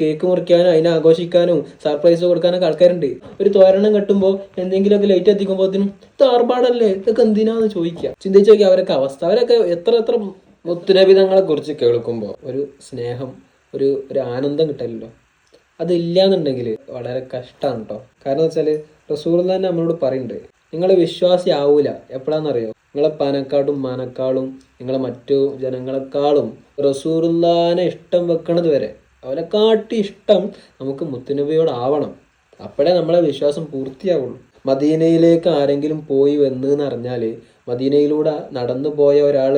Cake മുറിക്കാനും അതിനെ ആഘോഷിക്കാനും surprise കൊടുക്കാനൊക്കെ ആൾക്കാരുണ്ട്. ഒരു തോരണം കെട്ടുമ്പോൾ എന്തെങ്കിലുമൊക്കെ ലൈറ്റ് എത്തിക്കുമ്പോഴത്തേനും ഇത് ആർഭാടല്ലേ, ഇതൊക്കെ എന്തിനാന്ന് ചോദിക്കുക. ചിന്തിച്ചു നോക്കിയാൽ അവരൊക്കെ അവസ്ഥ. അവരൊക്കെ എത്ര മുത്തുനബിതങ്ങളെ കുറിച്ച് കേൾക്കുമ്പോൾ ഒരു സ്നേഹം, ഒരു ആനന്ദം കിട്ടല്ലോ. അതില്ലാന്നുണ്ടെങ്കിൽ വളരെ കഷ്ടമാണ് കേട്ടോ. കാരണം വെച്ചാൽ റസൂലുള്ളാഹി തന്നെ നമ്മളോട് പറയുന്നുണ്ട്, നിങ്ങൾ വിശ്വാസി ആവൂല എപ്പോഴാണെന്നറിയോ? നിങ്ങളെ പനക്കാളും മാനക്കാളും നിങ്ങളെ മറ്റു ജനങ്ങളെക്കാളും റസൂലുള്ളാഹിനെ ഇഷ്ടം വെക്കണത് വരെ അവരെ കാട്ടി ഇഷ്ടം നമുക്ക് മുത്തുനബിയോടാവണം. അപ്പോഴേ നമ്മളെ വിശ്വാസം പൂർത്തിയാവുള്ളൂ. മദീനയിലേക്ക് ആരെങ്കിലും പോയി വന്നെന്ന് അറിഞ്ഞാൽ, മദീനയിലൂടെ നടന്നു പോയ ഒരാൾ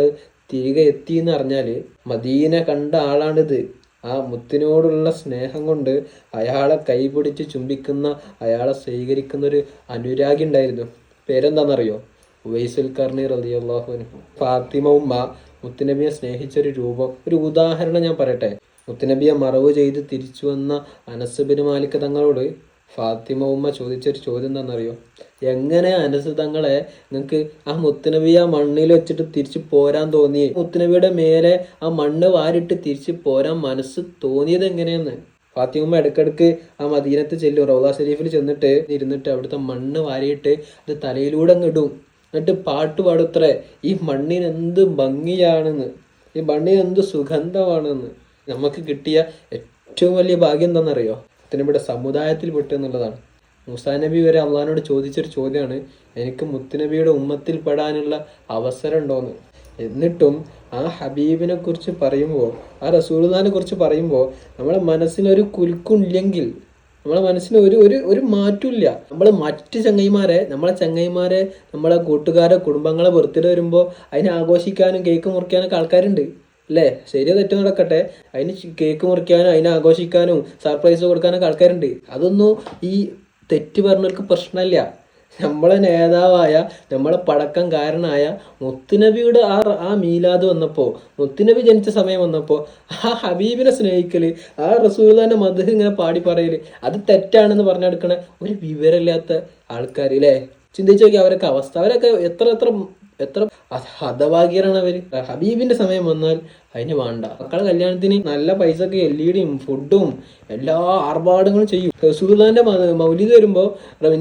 തിരികെ എത്തി എന്ന് അറിഞ്ഞാൽ മദീന കണ്ട ആളാണിത്. ആ മുത്തിനോടുള്ള സ്നേഹം കൊണ്ട് അയാളെ കൈപിടിച്ച് ചുംബിക്കുന്ന, അയാളെ സ്വീകരിക്കുന്ന ഒരു അനുരാഗി ഉണ്ടായിരുന്നു. പേരെന്താണെന്നറിയോ? ഉവൈസുൽ ഖർനി റളിയല്ലാഹു അൻഹു. ഫാത്തിമ ഉമ്മ മുത്തുനബിയെ സ്നേഹിച്ചൊരു രൂപം, ഒരു ഉദാഹരണം ഞാൻ പറയട്ടെ. മുത്തുനബിയെ മറവ് ചെയ്ത് തിരിച്ചു വന്ന അനസ് ബിൻ മാലിക് തങ്ങളോട് ഫാത്തിമ ഉമ്മ ചോദിച്ചൊരു ചോദ്യം എന്താണെന്നറിയോ? എങ്ങനെ അനസ് തങ്ങളെ നിങ്ങൾക്ക് ആ മുത്തുനബിയെ ആ മണ്ണിൽ വെച്ചിട്ട് തിരിച്ചു പോരാൻ തോന്നി? മുത്തുനബിയുടെ മേലെ ആ മണ്ണ് വാരിട്ട് തിരിച്ചു പോരാൻ മനസ്സ് തോന്നിയത് എങ്ങനെയെന്ന്. ഫാത്തിമ ഇടയ്ക്കിടയ്ക്ക് ആ മദീനത്ത് ചെല്ലും, റൗള ഷരീഫിൽ ചെന്നിട്ട് ഇരുന്നിട്ട് അവിടുത്തെ മണ്ണ് വാരിയിട്ട് അത് തലയിലൂടെ ഇടും. എന്നിട്ട് പാട്ട് പാടുത്രേ, ഈ മണ്ണിന് എന്ത് ഭംഗിയാണെന്ന്, ഈ മണ്ണിന് എന്ത് സുഗന്ധമാണെന്ന്. നമുക്ക് കിട്ടിയ ഏറ്റവും വലിയ ഭാഗ്യം എന്താണെന്നറിയോ? മുത്തുനബിയുടെ സമുദായത്തിൽ പെട്ടു എന്നുള്ളതാണ്. മൂസാ നബി വരെ അള്ളാഹിനോട് ചോദിച്ചൊരു ചോദ്യമാണ്, എനിക്ക് മുത്തുനബിയുടെ ഉമ്മത്തിൽ പെടാനുള്ള അവസരം ഉണ്ടോയെന്ന്. എന്നിട്ടും ആ ഹബീബിനെ കുറിച്ച് പറയുമ്പോൾ, ആ റസൂലുള്ളാഹിനെ കുറിച്ച് പറയുമ്പോൾ നമ്മളെ മനസ്സിനൊരു കുലുക്കില്ലെങ്കിൽ, നമ്മളെ മനസ്സിന് ഒരു മാറ്റമില്ല. നമ്മൾ മറ്റ് ചങ്ങായിമാരെ നമ്മളെ കൂട്ടുകാരെ കുടുംബങ്ങളെ ബർത്ത്ഡേ വരുമ്പോൾ അതിനെ ആഘോഷിക്കാനും കേക്ക് മുറിക്കാനൊക്കെ ആൾക്കാരുണ്ട് അല്ലേ? ശരിയോ തെറ്റോ നടക്കട്ടെ, അതിന് കേക്ക് മുറിക്കാനും അതിനെ ആഘോഷിക്കാനും സർപ്രൈസ് കൊടുക്കാനൊക്കെ ആൾക്കാരുണ്ട്. അതൊന്നും ഈ തെറ്റ് പറഞ്ഞവർക്ക് പ്രശ്നമില്ല. നമ്മളെ നേതാവായ, നമ്മളെ പടക്കം കാരനായ മുത്തുനബിയുടെ ആ മീലാദ് വന്നപ്പോൾ, മുത്തുനബി ജനിച്ച സമയം വന്നപ്പോൾ ആ ഹബീബിനെ സ്നേഹിക്കല്, ആ റസൂലുള്ളാഹിന്റെ മദ്ഹ് ഇങ്ങനെ പാടി പറയല്, അത് തെറ്റാണെന്ന് പറഞ്ഞെടുക്കണ ഒരു വിവരമില്ലാത്ത ആൾക്കാർ അല്ലേ? ചിന്തിച്ചു നോക്കി അവരൊക്കെ അവസ്ഥ. അവരൊക്കെ എത്ര ഹതഭാഗ്യരാണ് അവര്. ഹബീബിന്റെ സമയം വന്നാൽ അതിന് വേണ്ട. മക്കളെ കല്യാണത്തിന് നല്ല പൈസക്ക് LED-യും ഫുഡും എല്ലാ ആർഭാടങ്ങളും ചെയ്യും. റസൂലുള്ളാഹിന്റെ മൗലിദ് വരുമ്പോ,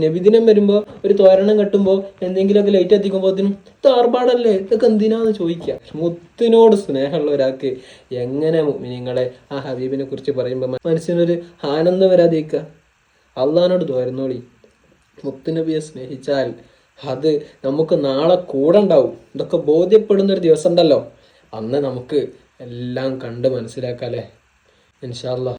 നബിദിനം വരുമ്പോ, ഒരു തോരണം കെട്ടുമ്പോ എന്തെങ്കിലുമൊക്കെ ലൈറ്റ് എത്തിക്കുമ്പോഴത്തേനും ഇത് ആർഭാടല്ലേ, ഇതൊക്കെ എന്തിനാന്ന് ചോദിക്കുക. മുത്തിനോട് സ്നേഹമുള്ള ഒരാൾക്ക് എങ്ങനെ നിങ്ങളെ ആ ഹബീബിനെ കുറിച്ച് പറയുമ്പോൾ മനസ്സിനൊരു ആനന്ദം വരാതിരിക്കുക? അള്ളാഹിനോട് ദ്വാരുന്നോളി. മുത്തുനബിയെ സ്നേഹിച്ചാൽ അത് നമുക്ക് നാളെ കൂടെ ഉണ്ടാവും. ഇതൊക്കെ ബോധ്യപ്പെടുന്നൊരു ദിവസം ഉണ്ടല്ലോ, അന്ന് നമുക്ക് എല്ലാം കണ്ട് മനസ്സിലാക്കാം അല്ലേ? ഇൻഷാ അല്ലാഹ്.